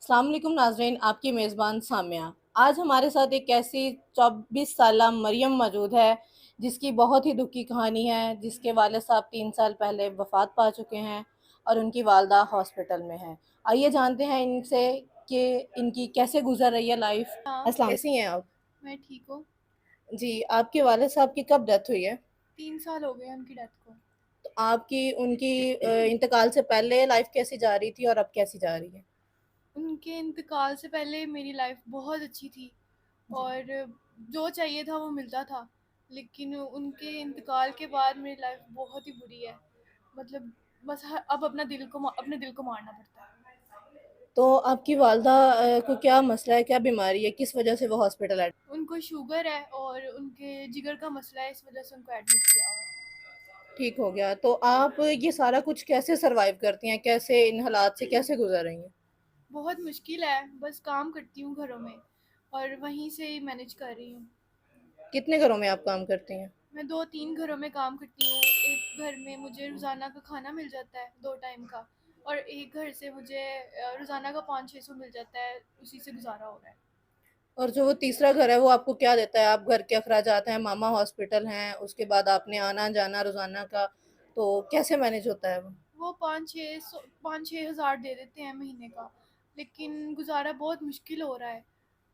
अस्सलाम वालेकुम नाज़रीन, आपकी मेज़बान सामिया। आज हमारे साथ एक ऐसी 24 साला मरियम मौजूद है, जिसकी बहुत ही दुःख की कहानी है, जिसके वालिद साहब 3 साल पहले वफ़ात पा चुके हैं और उनकी वालदा हॉस्पिटल में है। आइए जानते हैं इनसे कि इनकी कैसे गुज़र रही है लाइफ़। हाँ, अस्सलाम कैसी हैं आप? मैं ठीक हूँ। जी, आपके वालिद साहब की कब डेथ हुई है? 3 साल हो गए हैं उनकी डेथ को। तो आपकी उनकी इंतकाल से पहले लाइफ़ कैसी जा रही थी और अब कैसी जा रही है? उनके इंतकाल से पहले मेरी लाइफ़ बहुत अच्छी थी जी। और जो चाहिए था वो मिलता था। लेकिन उनके इंतकाल के बाद मेरी लाइफ़ बहुत ही बुरी है। मतलब बस ह अब अपने दिल को मारना पड़ता है। तो आपकी वालदा को क्या मसला है, क्या बीमारी है? किस वजह से वो हॉस्पिटल उनको शुगर है और उनके जिगर का मसला है, इस वज़ह से उनको एडमिट किया हुआ है। ठीक हो गया। तो आप ये सारा कुछ कैसे सर्वाइव करती हैं? कैसे इन हालात से कैसे गुज़र रही हैं? बहुत मुश्किल है, बस काम करती हूँ घरों में और वहीं से ही मैनेज कर रही हूँ। कितने घरों में आप काम करती हैं? मैं 2-3 घरों में काम करती हूँ। एक घर में मुझे रोज़ाना का खाना मिल जाता है 2 टाइम का, और एक घर से मुझे रोज़ाना का 500-600 मिल जाता है, उसी से गुज़ारा हो रहा है। और जो वो तीसरा घर है, वो आपको क्या देता है? आप घर के अखराजात हैं, मामा हॉस्पिटल हैं, उसके बाद आपने आना-जाना रोज़ाना का, तो कैसे मैनेज होता है वो? वो 5-6 हज़ार दे देते हैं महीने का, लेकिन गुज़ारा बहुत मुश्किल हो रहा है।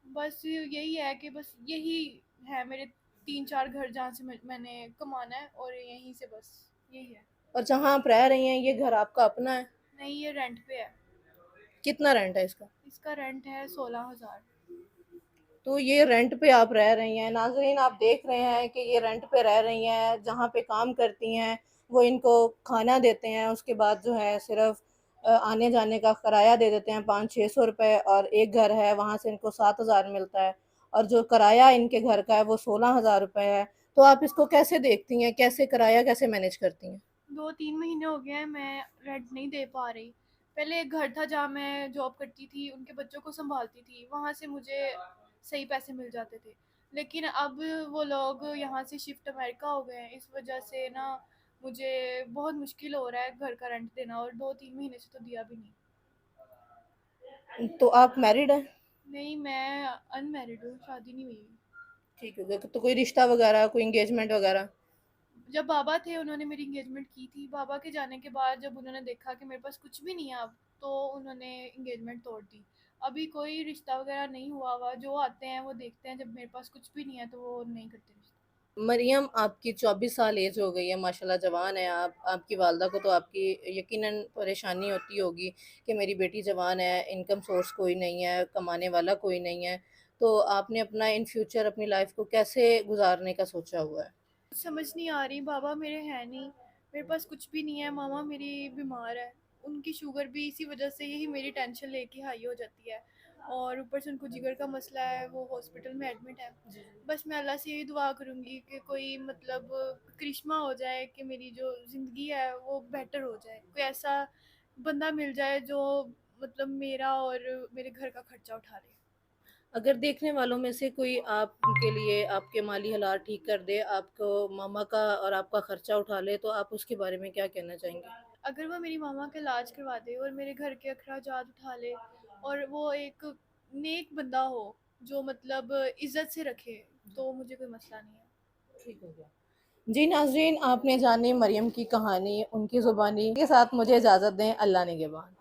बस यही है कि बस यही है मेरे 3-4 घर जहाँ से मैंने कमाना है, और यहीं से बस यही है। और जहाँ आप रह रही हैं, ये घर आपका अपना है? नहीं, ये रेंट पे है। कितना रेंट है इसका? इसका रेंट है 16,000। तो ये रेंट पे आप रह रही हैं। नाज़रीन, आप देख रहे हैं कि ये रेंट पे रह रही हैं, जहाँ पे काम करती हैं, वो इनको खाना देते हैं, उसके बाद जो है सिर्फ़ आने-जाने का किराया दे देते हैं 500-600 रुपए, और एक घर है, वहाँ से इनको 7,000 मिलता है, और जो किराया इनके घर का है, वो 16,000 रुपए है। तो आप इसको कैसे देखती हैं? कैसे किराया कैसे मैनेज करती हैं? 2-3 महीने हो गए हैं मैं रेंट नहीं दे पा रही। पहले एक घर था जहाँ मैं जॉब करती थी, उनके बच्चों को सँभालती थी, वहाँ से मुझे सही पैसे मिल जाते थे। लेकिन अब वो लोग यहाँ से शिफ्ट अमेरिका हो गए हैं, इस वजह से ना मुझे बहुत मुश्किल हो रहा है घर का रेंट देना, और 2-3 महीने से तो दिया भी नहीं। तो आप मैरिड हैं? नहीं, मैं अनमैरिड हूँ, शादी नहीं हुई। ठीक हो गया। तो कोई रिश्ता वग़ैरह, कोई एंगेजमेंट वग़ैरह? जब बाबा थे उन्होंने मेरी एंगेजमेंट की थी। बाबा के जाने के बाद जब उन्होंने देखा कि मेरे पास कुछ भी नहीं है अब, तो उन्होंने एंगेजमेंट तोड़ दी। अभी कोई रिश्ता वगैरह नहीं हुआ हुआ, जो आते हैं वो देखते हैं, जब मेरे पास कुछ भी नहीं है तो वो नहीं करते रिश्ता। मरियम, आपकी 24 साल एज हो गई है, माशाल्लाह जवान है आप। आपकी वालदा को तो आपकी यकीनन परेशानी होती होगी कि मेरी बेटी जवान है, इनकम सोर्स कोई नहीं है, कमाने वाला कोई नहीं है। तो आपने अपना इन फ्यूचर अपनी लाइफ को कैसे गुज़ारने का सोचा हुआ है? समझ नहीं आ रही, बाबा मेरे हैं नहीं, मेरे पास कुछ भी नहीं है, मामा मेरी बीमार है, उनकी शुगर भी इसी वजह से, यही मेरी टेंशन लेके हाई हो जाती है, और ऊपर से उनको जिगर का मसला है, वो हॉस्पिटल में एडमिट है। बस मैं अल्लाह से यही दुआ करूँगी कि कोई मतलब करिश्मा हो जाए कि मेरी जो ज़िंदगी है वो बेटर हो जाए, कोई ऐसा बंदा मिल जाए जो मतलब मेरा और मेरे घर का खर्चा उठा ले। अगर देखने वालों में से कोई आपके लिए आपके माली हालात ठीक कर दे, आपको मामा का और आपका खर्चा उठा ले, तो आप उसके बारे में क्या कहना चाहेंगे? अगर वो मेरी मामा का इलाज करवा दे और मेरे घर के अखराजात उठा ले, और वो एक नेक बंदा हो जो मतलब इज्जत से रखे, तो मुझे कोई मसला नहीं है। ठीक हो गया। जी नाज़रीन, आपने जानी मरियम की कहानी, उनकी ज़ुबानी के साथ मुझे इजाज़त दें। अल्लाह निगहबान।